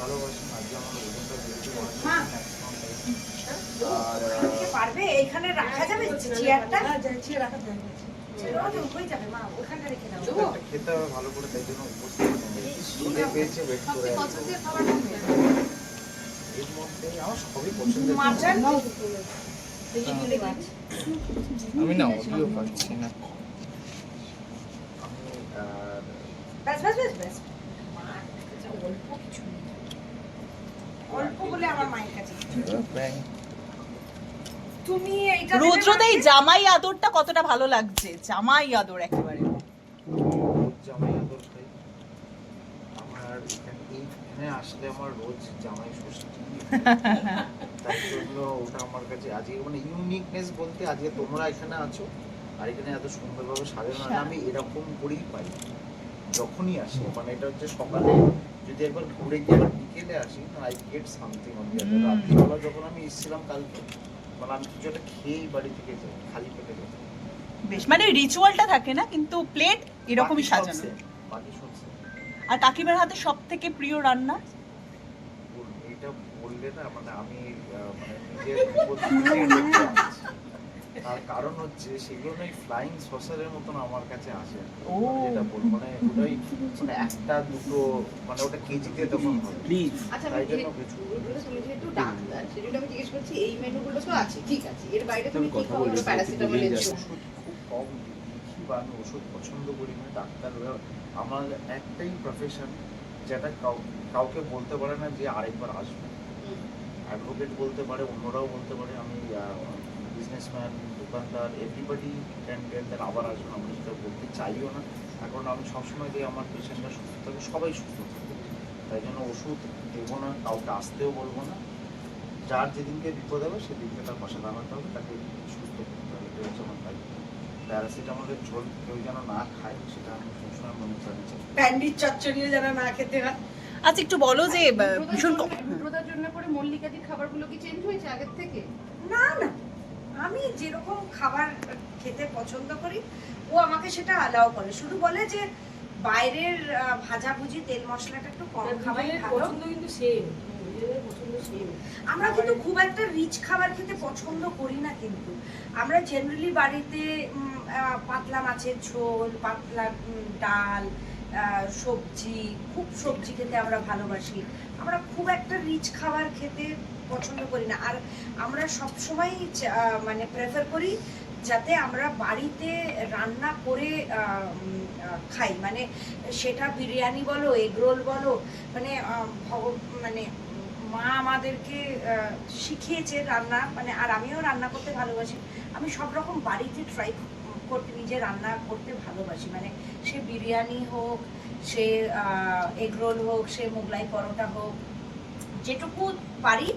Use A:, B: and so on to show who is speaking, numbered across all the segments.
A: ভালোবাসেন আজকে আমার ওজনটা বেড়েছে আর
B: পারবে এখানে রাখা যাবে চেয়ারটা?
A: খেতে হবে ভালো করে, তাই জন্য উপস্থিত খিদে পেয়েছে, ওয়েট করে এর মধ্যে আমার সবই পছন্দের। আমি না অডিও পাচ্ছি না।
C: রুদ্রদা এই জামাই আদরটা কতটা ভালো লাগছে, জামাই আদর একেবারে।
A: জামাই আদর খাই আমার এখানে আসলে আমার রোজ জামাই ষষ্ঠী, তাই জন্য ওটা আমার কাছে আজকে মানে ইউনিকনেস বলতে আজকে তোমরা এখানে আছো আর এখানে এত সুন্দরভাবে সাজানো, আমি এরকম করেই পাই যখনই আসি। মানে এটা হচ্ছে সকালে যদি একবার ঘুরে গিয়ে আবার বিকেলে আসি না, I get something on the other. রাত্রিবেলা যখন আমি এসেছিলাম কালকে, মানে আমি কিছু একটা খেয়েই বাড়ি থেকে যাই, খালি পেটে যাই।
C: বেশ, মানে রিচুয়ালটা থাকে না, কিন্তু প্লেট এরকমই সাজানো।
A: বাকি শুনছে।
C: আর কাকিমার হাতে সব থেকে প্রিয় রান্না?
A: এটা বললে না মানে আমি মানে নিজের তার কারণ হচ্ছে সেগুলো না ফ্লাইং সসারের মতন আমার কাছে আসে। যেটা বল মানে ওটাই মানে একটা দুটো মানে ওটা কেজিতে তখন হবে। প্লিজ
D: আচ্ছা আমি তুমি যেহেতু ডাক্তার সেজন্য আমি জিজ্ঞেস করছি এই মেনুগুলো তো আছে ঠিক আছে, এর বাইরে তুমি কি খাওয়ানো? প্যারাসিটামল এনেছো?
A: ওষুধ খুব কম দেখি বা আমি ওষুধ পছন্দ করি না। ডাক্তার আমার একটাই প্রফেশন যেটা কাউকে বলতে পারে না যে আরেকবার আসবে। অ্যাডভোকেট বলতে পারে, অন্যরাও বলতে পারে, আমি বিজনেসম্যান, দোকানদার, এভরিবডি ক্যান টেল দ্যাট আবার আসবেন। আমি সেটা বলতে চাইও না, কারণ আমি সবসময় যে আমার পেশেন্টরা সুস্থ থাকে, সবাই সুস্থ থাকে, তাই জন্য ওষুধ দেবো না, কাউকে আসতেও বলবো না। যার যেদিনকে বিপদ হবে সেদিনকে তার পাশে দাঁড়াতে হবে, তাকে সুস্থ করতে হবে, এটা হচ্ছে আমার দায়িত্ব। প্যারাসিটামলের ঝোল কেউ যেন না খায় সেটা আমি সবসময় মনে করি।
B: প্যান্ডির চচ্চড়িও যেন না খেতে হয়।
C: আচ্ছা একটু বলো যে ভীষণ
D: রুদ্রদার জন্য পরে মল্লিকাদির খাবারগুলো কি চেঞ্জ হয়েছে আগের থেকে?
B: না না, আমি যেরকম খাবার খেতে পছন্দ করি ও আমাকে সেটা অ্যালাউ করে, শুধু বলে যে বাইরের ভাজাভুজি তেল মশলাটা একটু কম খাওয়াই ভালো।
E: পছন্দ কিন্তু সেম, পছন্দ সেম।
B: আমরা কিন্তু খুব একটা রিচ খাবার খেতে পছন্দ করি না, কিন্তু আমরা জেনারেলি বাড়িতে পাতলা মাছের ঝোল, পাতলা ডাল, সবজি, খুব সবজি খেতে আমরা ভালোবাসি। আমরা খুব একটা রিচ খাবার খেতে পছন্দ করি না। আর আমরা সবসময় মানে প্রেফার করি যাতে আমরা বাড়িতে রান্না করে খাই, মানে সেটা বিরিয়ানি বলো, এগ রোল বলো, মানে মানে মা আমাদেরকে শিখিয়েছে রান্না, মানে আর আমিও রান্না করতে ভালোবাসি। আমি সব রকম বাড়িতে ট্রাই করতে, নিজে রান্না করতে ভালোবাসি, মানে সে বিরিয়ানি হোক, সে এগ রোল হোক, সে মোগলাই পরোটা হোক, যেটুকু পারি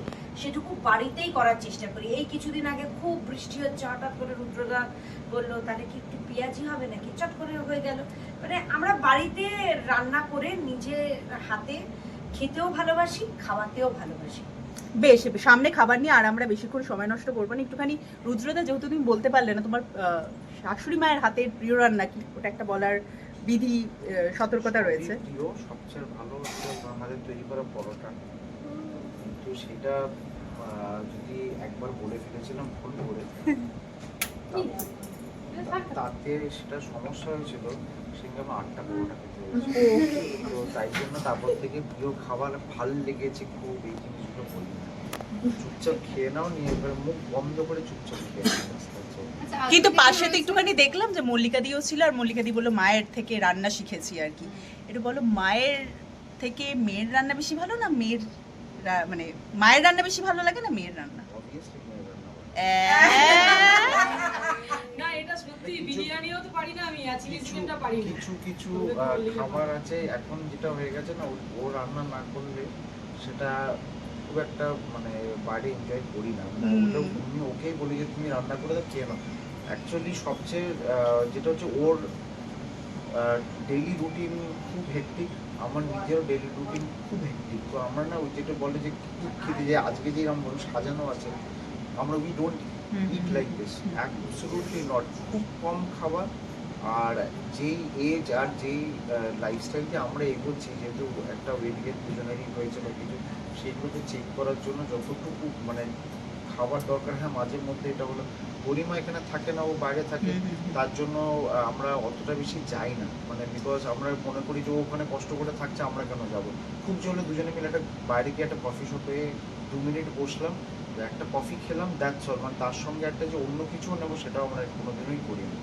B: সেটুকু বাড়িতেই করার চেষ্টা করি। এই কিছুদিন আগে খুব বৃষ্টি হচ্ছে, হঠাৎ করে রুদ্রদা বললো তাহলে কি একটু পেঁয়াজি হবে নাকি, চট করে হয়ে গেল। মানে আমরা বাড়িতে রান্না করে নিজে হাতে খেতেও ভালোবাসি, খাওয়াতেও ভালোবাসি।
C: বেশ, সামনে খাবার নিয়ে আর আমরা বেশিক্ষণ সময় নষ্ট করবো না। একটুখানি রুদ্রদা, যেহেতু তুমি বলতে পারলে না তোমার শাশুড়ি মায়ের হাতের প্রিয় রান্না কি, ওটা একটা বলার বিধি সতর্কতা রয়েছে।
A: প্রিয় সবচেয়ে ভালো হচ্ছে আমাদের তৈরি করা পরোটা, কিন্তু সেটা যদি একবার বলে ফেলেছিলাম ভুল করে, তাতে সেটা সমস্যা হয়েছিল, সেখানে আমার 8টা পরোটা খেতে হয়েছিল। তো তাই জন্য তারপর থেকে প্রিয় খাবার ভাল লেগেছে খুব, এই জিনিসগুলো বলি না, চুপচাপ খেয়ে নাও, নিয়ে এবার মুখ বন্ধ করে চুপচাপ খেয়ে নাও।
C: কিন্তু পাশে তো একটুখানি দেখলাম যে মল্লিকা দিও ছিল, আর মল্লিকা দি বললো মায়ের থেকে রান্না শিখেছি আর কি। একটু বলো, মায়ের থেকে মেয়ের রান্না বেশি ভালো না মেয়ের মানে মায়ের রান্না বেশি ভালো লাগে না মেয়ের রান্না?
E: না এটা সত্যি, বিরিয়ানিও তো পারি না আমি, চিলি চিকেনটা পারি না।
A: কিছু কিছু খাবার আছে এখন যেটা হয়ে গেছে না, ও রান্না না করলে সেটা খুব একটা মানে বাইরে এনজয় করি না। ওটা আমি ওকেই বলি যে তুমি রান্না করে দাও, খেয়ে নাও। অ্যাকচুয়ালি সবচেয়ে যেটা হচ্ছে ওর ডেইলি রুটিন খুব হেক্টিক, আমার নিজেরও ডেইলি রুটিন খুব হেক্টিক। তো আমরা না ওই যেটা বলে যে খুব খেতে যে আজকে যে এরকম সাজানো আছে, আমরা we don't it like this, absolutely not. খুব কম খাবার আর যেই এজ আর যেই লাইফস্টাইলকে আমরা এগোচ্ছি, যেহেতু একটা ওয়েট গেইন দুজনেরই হয়েছে বা কিছু, সেইগুলোকে চেক করার জন্য যতটুকু মানে খাবার দরকার, হ্যাঁ মাঝে মধ্যে এটা হলো গরিমা এখানে থাকে না, ও বাইরে থাকে, তার জন্য আমরা অতটা বেশি যাই না, মানে বিকজ আমরা মনে করি যে ও ওখানে কষ্ট করে থাকছে, আমরা কেন যাব। খুব জলে দুজনে মিলে একটা বাইরে গিয়ে একটা কফি শপে 2 মিনিট বসলাম, একটা কফি খেলাম, দ্যাটস অল। মানে তার সঙ্গে একটা যে অন্য কিছু নেবো সেটাও আমরা কোনোদিনই করিনি।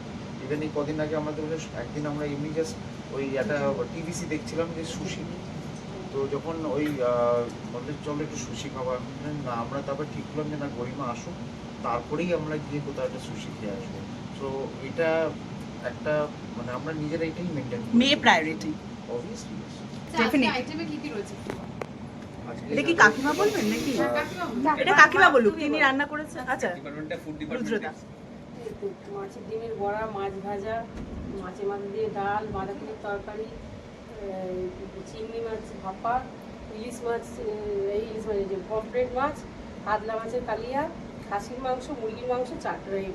A: ইভেন এই কদিন আগে আমাদের একদিন আমরা এমনি জাস্ট ওই একটা টিভিসি দেখছিলাম যে সুশি, তো যখন ওই বলতে চলো একটু সুশি খাওয়া, না আমরা তারপর ঠিক করলাম যে না গরিমা আসুক, তারপরেই আমরা গিয়ে কোথাও একটা সুশি খেয়ে আসবো। তো এটা একটা মানে আমরা নিজেরা এটাই মেনটেন করি,
C: মেয়ে প্রায়োরিটি।
A: অবভিয়াসলি।
C: Definitely.
D: আইটেমে কি কি রয়েছে?
C: এটা কি কাকিমা বলবেন নাকি?
D: হ্যাঁ, কাকিমা।
C: এটা কাকিমা বলুক, তিনি রান্না করেছেন। আচ্ছা,
F: ডিপার্টমেন্টটা ফুড
C: রুদ্রদা।
E: মাছের ডিমের বড়া, মাছ ভাজা, মাছে মাছ দিয়ে ডাল, বাঁধাকপির তরকারি, চিংড়ি মাছ ভাপা, ইলিশ মাছ, এই ইলিশ মাছ যে পমফ্রেট মাছ, কাতলা মাছের কালিয়া, খাসির মাংস, মুরগির মাংস,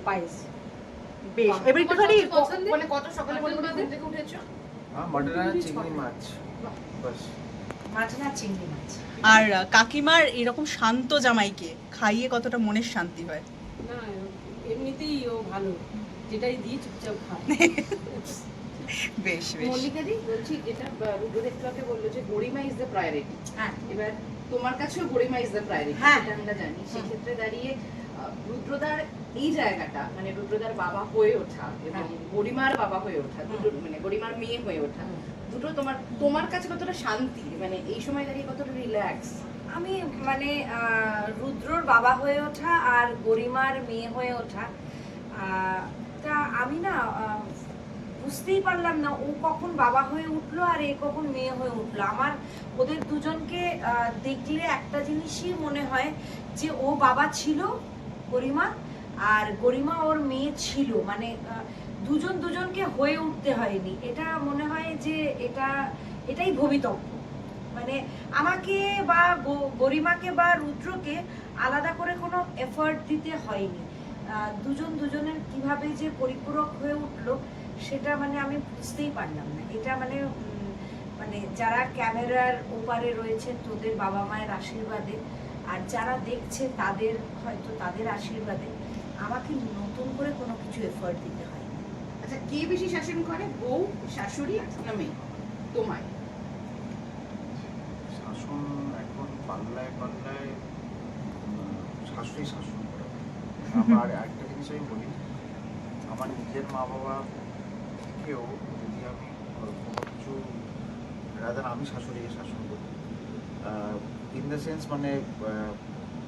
E: পায়েস।
C: বেশ, এবার একটুখানি
D: মানে কত সকালে বলবো ঘুম থেকে উঠেছো?
A: মাটন আর চিংড়ি মাছ, বাস।
B: মাটন আর চিংড়ি মাছ।
C: আর কাকিমার এরকম শান্ত জামাইকে খাইয়ে কতটা মনের শান্তি হয়?
E: না এমনিতেই ও ভালো, যেটাই দিই চুপচাপ খায়।
C: বেশ বেশ।
D: মল্লিকা দি বলছি, যেটা রুদ্র একটু আগে বললো যে গরিমা ইজ দ্য প্রায়োরিটি,
B: হ্যাঁ
D: এবার তোমার কাছেও গরিমা ইজ দ্য প্রায়োরিটি,
B: হ্যাঁ।
D: এটা আমরা জানি। সেক্ষেত্রে দাঁড়িয়ে রুদ্রদার এই জায়গাটা, মানে রুদ্রদার বাবা হয়ে ওঠা এবং গরিমার বাবা হয়ে ওঠা, দুটো মানে গরিমার মেয়ে হয়ে ওঠা, দুটো তোমার কাছে কতটা শান্তি, মানে এই সময় দাঁড়িয়ে কতটা রিল্যাক্স?
B: আমি মানে রুদ্রর বাবা হয়ে ওঠা আর গরিমার মেয়ে হয়ে ওঠা, তা আমি না বুঝতেই পারলাম না ও কখন বাবা হয়ে উঠলো আর এ কখন মেয়ে হয়ে উঠলো। আমার ওদের দুজনকে দেখলে একটা জিনিসই মনে হয় যে ও বাবা ছিল গরিমা, আর গরিমা ওর মেয়ে ছিল, মানে দুজন দুজনকে হয়ে উঠতে হয়নি। এটা মনে হয় যে এটাই ভবিতব্য। মানে আমাকে বা গরিমাকে বা রুদ্রকে আলাদা করে কোনো এফর্ট দিতে হয়নি, দুজন দুজনের কিভাবে যে পরিপূরক হয়ে উঠলো সেটা মানে আমি বুঝতেই পারলাম না। এটা মানে মানে যারা ক্যামেরার ওপারে রয়েছেন তোদের বাবা মায়ের আশীর্বাদে, আর যারা দেখছে তাদের হয়তো তাদের আশীর্বাদে, আমাকে নতুন করে কোনো কিছু এফর্ট দিতে হয় না।
D: আচ্ছা, কে বেশি শাসন করে, বউ, শাশুড়ি না মেয়ে তোমায়?
A: শাসন এখন পাল্লায় পাল্লায় শাশুড়ি শাসন করে। আবার একটা জিনিস আমি বলি, আমার নিজের মা বাবাকেও যদি আমি কোনো কিছু রাদার আমি শাশুড়িকে শাসন করি, ইন দ্য সেন্স মানে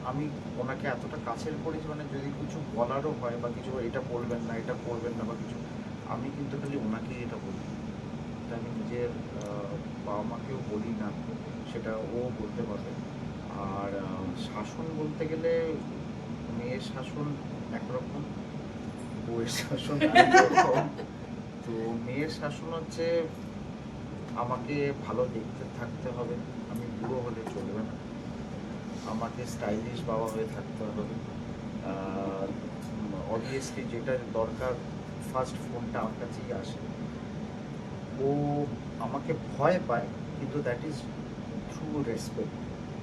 A: আমি ওনাকে এতটা কাছের করেছি, মানে যদি কিছু বলারও হয় বা কিছু এটা বলবেন না এটা করবেন না বা কিছু, আমি কিন্তু খালি ওনাকেই এটা বলি। এটা আমি নিজের বাবা মাকেও বলি না, সেটা ও বলতে পারবে। আর শাসন বলতে গেলে মেয়ের শাসন একরকম, বউয়ের শাসন একরকম। তো মেয়ের শাসন হচ্ছে আমাকে ভালো দেখতে থাকতে হবে, আমি বুড়ো হলে চলবে না, আমাকে স্টাইলিশ বাবা হয়ে থাকতে হবে, অবভিয়াসলি যেটা দরকার ফার্স্ট ফোনটা আমার কাছেই আসে। ও আমাকে ভয় পায় কিন্তু দ্যাট ইজ থ্রু রেসপেক্ট।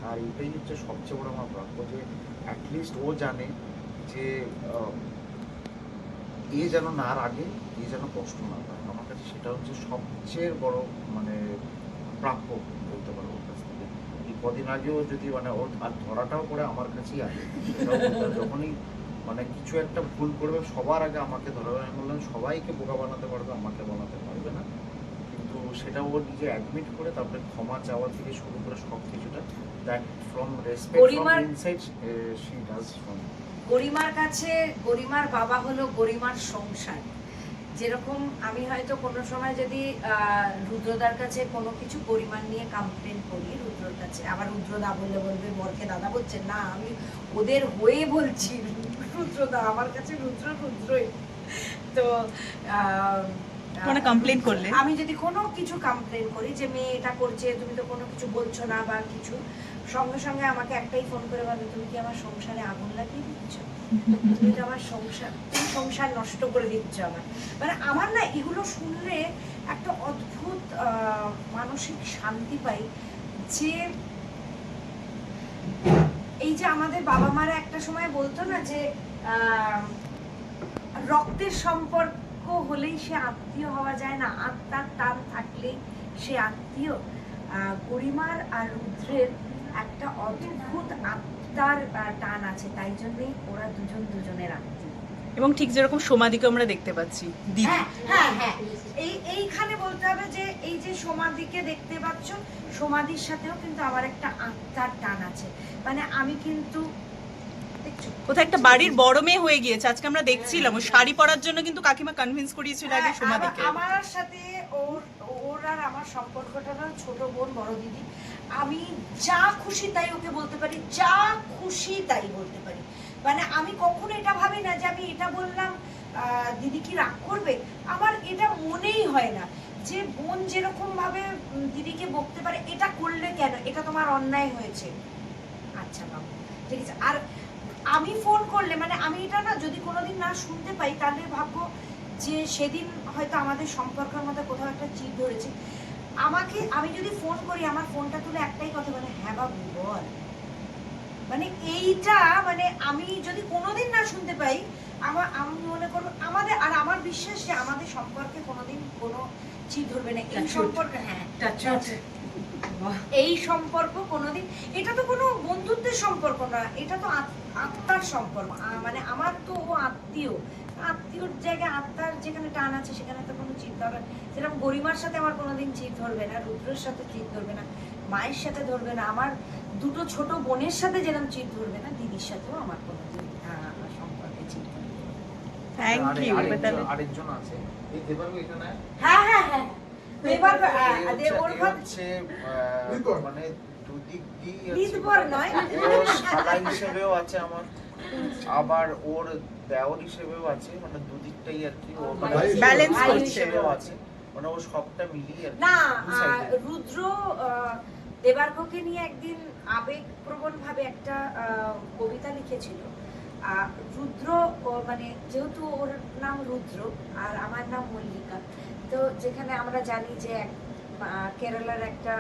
A: আর এটাই হচ্ছে সবচেয়ে বড় আমার প্রাপ্য, যে অ্যাটলিস্ট ও জানে যে এ যেন না রাগে, এ যেন কষ্ট না পায়। আমার কাছে সেটা হচ্ছে সবচেয়ে বড় মানে প্রাপ্য বলতে পারবো ওর কাছ থেকে। এই কদিন আগেও যদি মানে ওর আর ধরাটাও করে আমার কাছেই আসে, সেটাও বলতে হয়, যখনই মানে কিছু একটা ভুল করবে সবার আগে আমাকে ধরাবে। আমি বললাম সবাইকে বোকা বানাতে পারবে, আমাকে বানাতে পারবে না। কিন্তু সেটা ও নিজে অ্যাডমিট করে তারপরে ক্ষমা চাওয়া থেকে শুরু করে সব কিছুটা, that from respect from inside she does from.
B: গরিমার কাছে গরিমার বাবা হলো গরিমার সংসার। যেরকম আমি হয়তো কোনো সময় যদি রুদ্রদার কাছে কোনো কিছু পরিমাণ নিয়ে কমপ্লেন করি রুদ্রর কাছে, আবার রুদ্রদা বলবে বরকে দাদা বলছে, না আমি ওদের হয়ে বলছি, রুদ্রদা আমার কাছে রুদ্রই। তো
C: কোনো কমপ্লেন করলে
B: আমি যদি কোনো কিছু কমপ্লেন করি যে মেয়ে এটা করছে, তুমি তো কোনো কিছু বলছো না বা কিছু, সঙ্গে সঙ্গে আমাকে একটাই ফোন করে বলে, তুমি কি আমার সংসারে আগুন লাগিয়ে দিচ্ছ, তুমি তো আমার তুমি সংসার নষ্ট করে দিচ্ছ আমার। মানে আমার না এগুলো শুনলে একটা অদ্ভুত মানসিক শান্তি পাই, যে এই যে আমাদের বাবা মারা একটা সময় বলতো না যে রক্তের সম্পর্ক হলেই সে আত্মীয় হওয়া যায় না, আত্মার টান থাকলেই সে আত্মীয়। গরিমার আর রুদ্রের একটা অদ্ভুত আত্মার টান আছে, তাই জন্যই ওরা দুজন দুজনের আত্মীয়।
C: এবং ঠিক যেরকম সমাধিকে আমরা দেখতে পাচ্ছি দিদি,
B: হ্যাঁ হ্যাঁ হ্যাঁ, এইখানে বলতে হবে যে এই যে সমাধিকে দেখতে পাচ্ছ, সমাধির সাথেও কিন্তু আমার একটা আত্মার টান আছে। মানে আমি কিন্তু দেখছো
C: কোথায় একটা বাড়ির বড় মেয়ে হয়ে গিয়েছে। আজকে আমরা দেখছিলাম ও শাড়ি পরার জন্য কিন্তু কাকিমা কনভিন্স করিয়েছিল আগে সমাধিকে।
B: আমার সাথে ওর আর আমার সম্পর্কটা না ছোট বোন বড় দিদি। আমি যা খুশি তাই ওকে বলতে পারি, যা খুশি তাই বলতে পারি। মানে আমি কখনো এটা ভাবি না যে আমি এটা বললাম দিদি কি রাগ করবে, আমার এটা মনেই হয় না। যে বোন যেরকম ভাবে দিদিকে বকতে পারে, এটা করলে কেন, এটা তোমার অন্যায় হয়েছে, আচ্ছা বাবু ঠিক আছে। আর আমি ফোন করলে মানে আমি এটা না যদি কোনোদিন না শুনতে পাই, তাহলে ভাববো যে সেদিন হয়তো আমাদের সম্পর্কের মধ্যে কোথাও একটা চিপ ধরেছে। আমি যদি ফোন করি, আমার ফোনটা তুলে একটাই কথা বলে, হ্যাঁ বাবু বল। মানে এইটা মানে আমি যদি কোনোদিন না শুনতে পাই, আমি মনে করবো আমার বিশ্বাস যে আমাদের সম্পর্কে কোনোদিন কোনো চিপ ধরবে না। এই সম্পর্কে এই সম্পর্ক কোনোদিন, এটা তো কোনো বন্ধুত্বের সম্পর্ক না, এটা তো আত্মার সম্পর্ক। মানে আমার তো ও আত্মীয়র জায়গায় আত্মার যেখানে টান আছে সেখানে তো কোনো চিৎ ধরবে। যেরকম গরিমার সাথে আমার কোনোদিন চিৎ ধরবে না, রুদ্রের সাথে চিৎ ধরবে না, মায়ের সাথে ধরবে না, আমার দুটো ছোট বোনের সাথে যেরকম চিৎ ধরবে না, দিদির সাথেও আমার কোনোদিন সম্পর্কে চিৎ ধরবে না।
C: Thank you.
A: আরেকজন আছে এই দেবাঙ্গ এখানে।
B: হ্যাঁ হ্যাঁ হ্যাঁ, এবার ওর
A: মানে দুদিক
B: ঈদবর নয়,
A: ওর শালা হিসেবেও আছে আমার, আবার ওর দেওর হিসেবেও আছে, মানে দুদিকটাই আর কি ও মানে
C: Balance
A: ভাই
C: করছে।
A: হিসেবেও আছে, মানে ও সবটা মিলিয়ে আর কি
B: না।
A: দু side এ।
B: রুদ্র দেবার্ঘকে নিয়ে একদিন আবেগপ্রবণ ভাবে একটা কবিতা লিখেছিল। রুদ্র মানে যেহেতু ওর নাম রুদ্র আর আমার নাম মল্লিকা, তো যেখানে আমরা জানি যে কেরালার একটা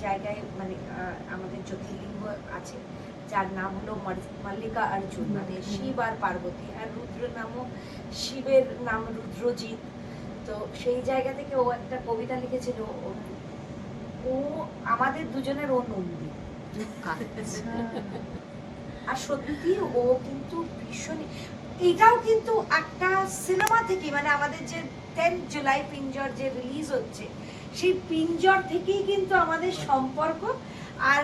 B: জায়গায় মানে আমাদের জ্যোতির্লিঙ্গ আছে যার নাম হলো মল্লিকা অর্জুন, মানে শিব আর পার্বতী, আর রুদ্রের নামও শিবের নাম রুদ্রজিৎ। তো সেই জায়গা থেকে ও একটা কবিতা লিখেছিল, ও আমাদের দুজনের ও নন্দী। আর সত্যি ও কিন্তু ভীষণ, এটাও কিন্তু একটা সিনেমা থেকে, মানে আমাদের যে 10 জুলাই পিঞ্জর যে রিলিজ হচ্ছে, সেই পিঞ্জর থেকেই কিন্তু আমাদের সম্পর্ক। আর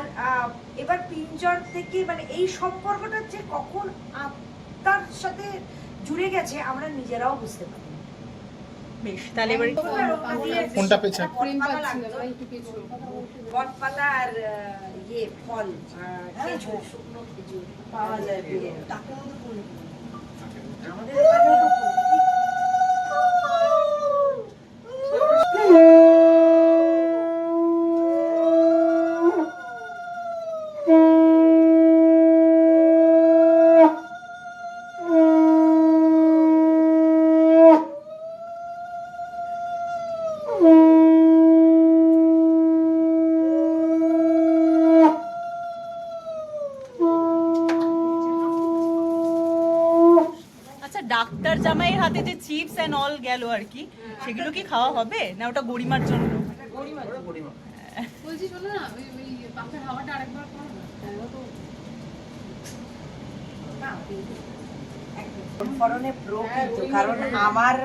B: এবার পিঞ্জর থেকে মানে এই সম্পর্কটা যে কখন আত্মার সাথে জুড়ে গেছে আমরা নিজেরাও বুঝতে পারি।
C: বেশ, তাহলে এবারে
F: কোনটা পেছন?
B: বটপাতা আর ইয়ে ফল, খেজুর, শুকনো খেজুর পাওয়া যায় আমাদের এখানেও তো
C: আচ্ছা, ডাক্তার জামাইয়ের হাতে যে চিপস এন্ড অল গেল আর কি, সেগুলো কি খাওয়া হবে না ওটা গরিমার জন্য?
A: গরিমা।
E: বলছি শোনো না, ওই পাখার হাওয়াটা আরেকবার করো না।
B: ফরনে প্রো কিন্তু, কারণ আমার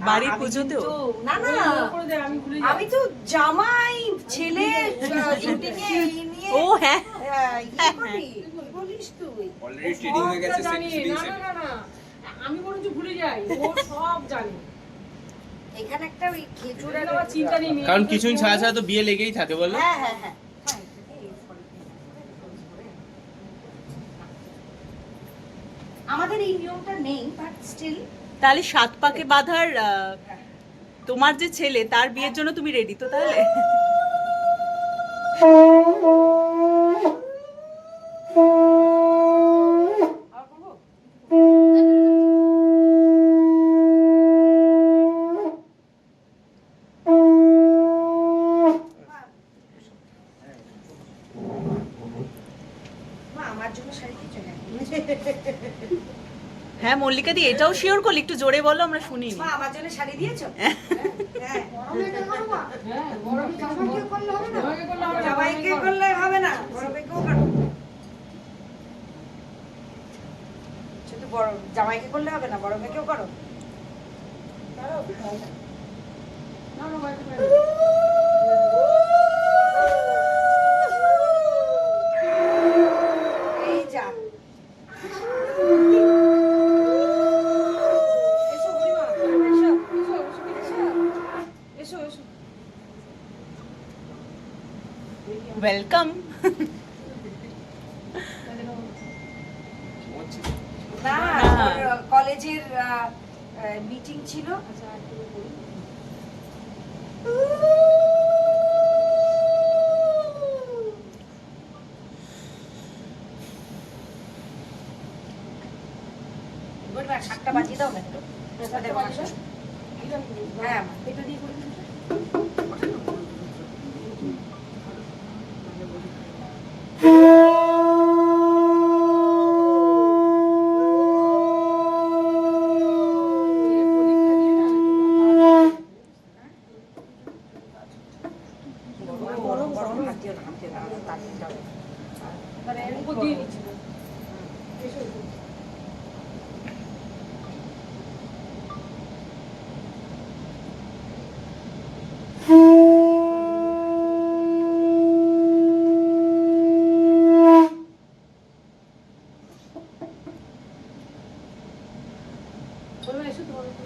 C: বাড়ির
B: আমি
C: পুজোতেও?
B: কিন্তু- না না,
E: করে দে, আমি ভুলে যাই।
B: আমি তো জামাই ছেলে শুটিংয়ে নিয়ে
C: ও হ্যাঁ,
B: ইয়ে করি। কি বলিস তুই?
G: অলরেডি ট্রেডিং হয়ে গেছে
E: জানি,
G: শুটিং
E: না,
G: সেট।
E: না, না, না। আমি বরঞ্চ ভুলে যাই, ও সব জানে।
B: এখানে একটা ওই খেজুরের
E: আমার চিন্তা নেই, মেয়ে
G: কারণ
E: তো
G: কিছুদিন
E: শুনে-
G: ছাড়া ছাড়া তো বিয়ে লেগেই থাকে বলো।
B: হ্যাঁ হ্যাঁ হ্যাঁ হ্যাঁ, আমাদের এই নিয়মটা নেই, বাট স্টিল
C: তাহলে 7 পাকে বাঁধার তোমার যে ছেলে তার বিয়ের জন্য তুমি রেডি তো তাহলে?
E: আর করবো?
B: মা আমার জন্য শাড়ি দিয়েছো নাকি?
C: হ্যাঁ মল্লিকা দি, এটাও শিওর করলি, একটু জোরে বলো, আমরা শুনিনি।
B: মা আমার জন্য শাড়ি দিয়েছো? হ্যাঁ।
E: হ্যাঁ, গরমে জামাইকে করলে হবে না?
B: জামাইকে করলে হবে না, বড় মেয়েকেও করো। শুধু বড় জামাইকে করলে হবে না, বড় মেয়েকেও করো।
E: না, না, বাইরে বাইরে।
B: এই যা। এসো বুড়িমা, এসো, এসো, এসো, এসো, এসো।
C: ওয়েলকাম।
B: না, ওর কলেজের মিটিং ছিল।
E: আচ্ছা, একটু বলি।
B: বুড়িমা শাকটা বাজিয়ে দাও না একটু। ওদের মাংস। হ্যাঁ, মা।
E: এটা দিয়ে করে দিবি?
B: গরম, গরম, হাত দিও না, হাত দিও না, তার দিতে হবে।
E: তাহলে এর উপর দিয়ে দিচ্ছি। এসো, এসো। বলবে এসো তোমার উপর।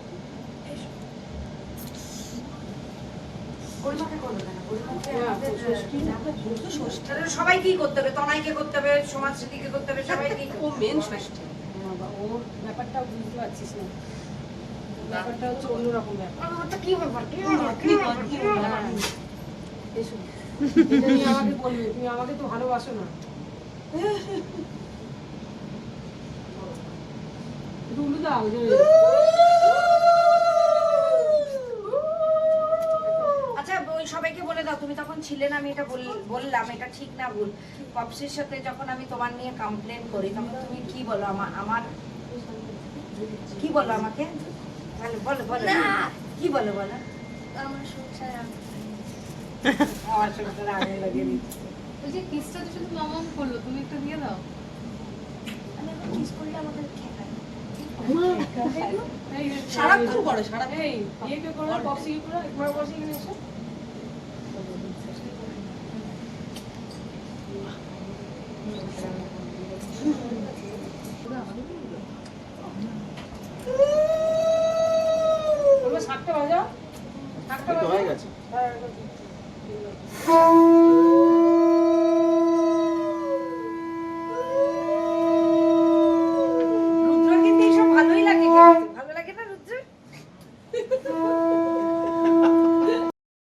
B: বুড়িমাকে করো না, বুড়িমাকে
E: হ্যাঁ,
B: আমাদের,
E: ষষ্ঠী।
B: তাহলে সবাইকেই করতে হবে, তনাইকে করতে হবে, সমাজসেবীকে করতে হবে, সবাইকেই
E: ও মেন ষষ্ঠী। ওর ব্যাপারটা বুঝতে পারছিস না। ব্যাপারটা হচ্ছে অন্যরকম ব্যাপার।
B: ওটা কি ব্যাপার, কি ব্যাপার, কি ব্যাপার, কি ব্যাপার?
E: হ্যাঁ। এসো। এটা নিয়ে আমাকে বলবে, তুমি আমাকে তো ভালোবাসো না। একটু উল্টো দাও, যে
B: আচ্ছা ওই সবাইকে বলে দাও, তুমি তখন ছিলে না, আমি এটা বললাম, এটা ঠিক না ভুল। পপসির সাথে যখন আমি তোমার নিয়ে কমপ্লেন করি তখন তুমি কি বলো আমার কি বলো আমাকে? বলো বলো বলো কি বলো বলো?
H: আমার সংসার
B: আমার সংসারে আগুন লাগিয়ে দিচ্ছি।
H: ওই যে কিসটা তো শুধু মামাম করলো, তুমি একটু দিয়ে দাও।
B: আমি এখন কিস করলে আমাকে খেপায়।
E: এই
C: সারাক্ষণ করো, সারাক্ষণ।
E: এই ইয়েকে করো, বক্সিং করো, একবার বক্সিং এখানে এসো। বলবো শাকটা ভাজা, শাকটা
A: এই তো
E: ভাজা।
A: হয়ে গেছে।
E: হ্যাঁ,